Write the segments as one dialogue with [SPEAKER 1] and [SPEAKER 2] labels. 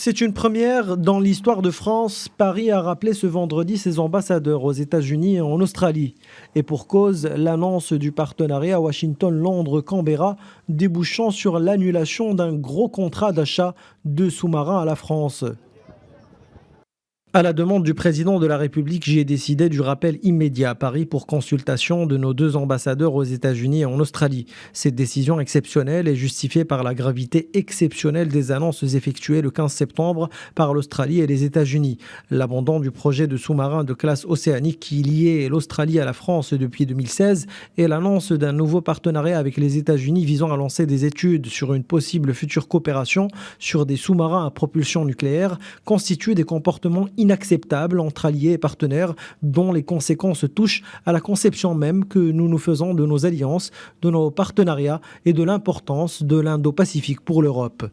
[SPEAKER 1] C'est une première dans l'histoire de France. Paris a rappelé ce vendredi ses ambassadeurs aux États-Unis et en Australie. Et pour cause, l'annonce du partenariat Washington-Londres-Canberra débouchant sur l'annulation d'un gros contrat d'achat de sous-marins à la France. À la demande du président de la République, j'ai décidé du rappel immédiat à Paris pour consultation de nos deux ambassadeurs aux États-Unis et en Australie. Cette décision exceptionnelle est justifiée par la gravité exceptionnelle des annonces effectuées le 15 septembre par l'Australie et les États-Unis. L'abandon du projet de sous-marin de classe océanique qui liait l'Australie à la France depuis 2016 et l'annonce d'un nouveau partenariat avec les États-Unis visant à lancer des études sur une possible future coopération sur des sous-marins à propulsion nucléaire constituent des comportements inacceptable entre alliés et partenaires dont les conséquences touchent à la conception même que nous faisons de nos alliances, de nos partenariats et de l'importance de l'Indo-Pacifique pour l'Europe.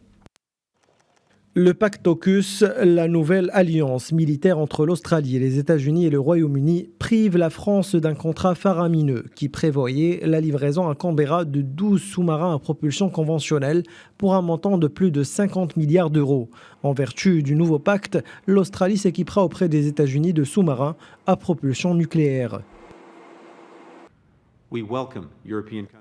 [SPEAKER 1] Le pacte AUKUS, la nouvelle alliance militaire entre l'Australie et les États-Unis et le Royaume-Uni, prive la France d'un contrat faramineux qui prévoyait la livraison à Canberra de 12 sous-marins à propulsion conventionnelle pour un montant de plus de 50 milliards d'euros. En vertu du nouveau pacte, l'Australie s'équipera auprès des États-Unis de sous-marins à propulsion nucléaire.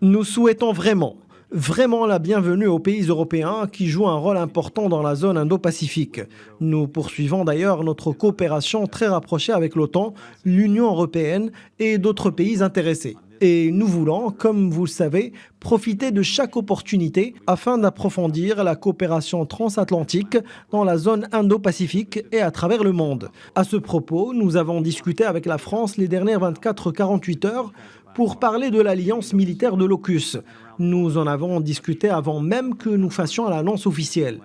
[SPEAKER 1] Nous souhaitons vraiment la bienvenue aux pays européens qui jouent un rôle important dans la zone Indo-Pacifique. Nous poursuivons d'ailleurs notre coopération très rapprochée avec l'OTAN, l'Union européenne et d'autres pays intéressés. Et nous voulons, comme vous le savez, profiter de chaque opportunité afin d'approfondir la coopération transatlantique dans la zone Indo-Pacifique et à travers le monde. À ce propos, nous avons discuté avec la France les dernières 24-48 heures pour parler de l'alliance militaire de l'AUKUS. Nous en avons discuté avant même que nous fassions l'annonce officielle.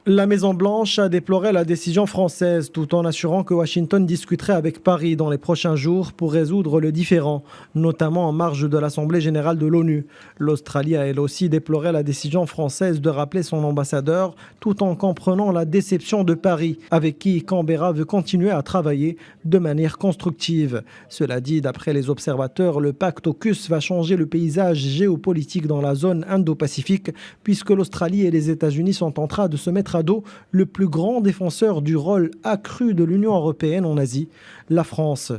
[SPEAKER 1] La Maison-Blanche a déploré la décision française tout en assurant que Washington discuterait avec Paris dans les prochains jours pour résoudre le différend, notamment en marge de l'Assemblée générale de l'ONU. L'Australie a elle aussi déploré la décision française de rappeler son ambassadeur tout en comprenant la déception de Paris, avec qui Canberra veut continuer à travailler de manière constructive. Cela dit, d'après les observateurs, le pacte AUKUS va changer le paysage géopolitique dans la zone Indo-Pacifique puisque l'Australie et les États-Unis sont en train de se mettre à dos le plus grand défenseur du rôle accru de l'Union européenne en Asie, la France.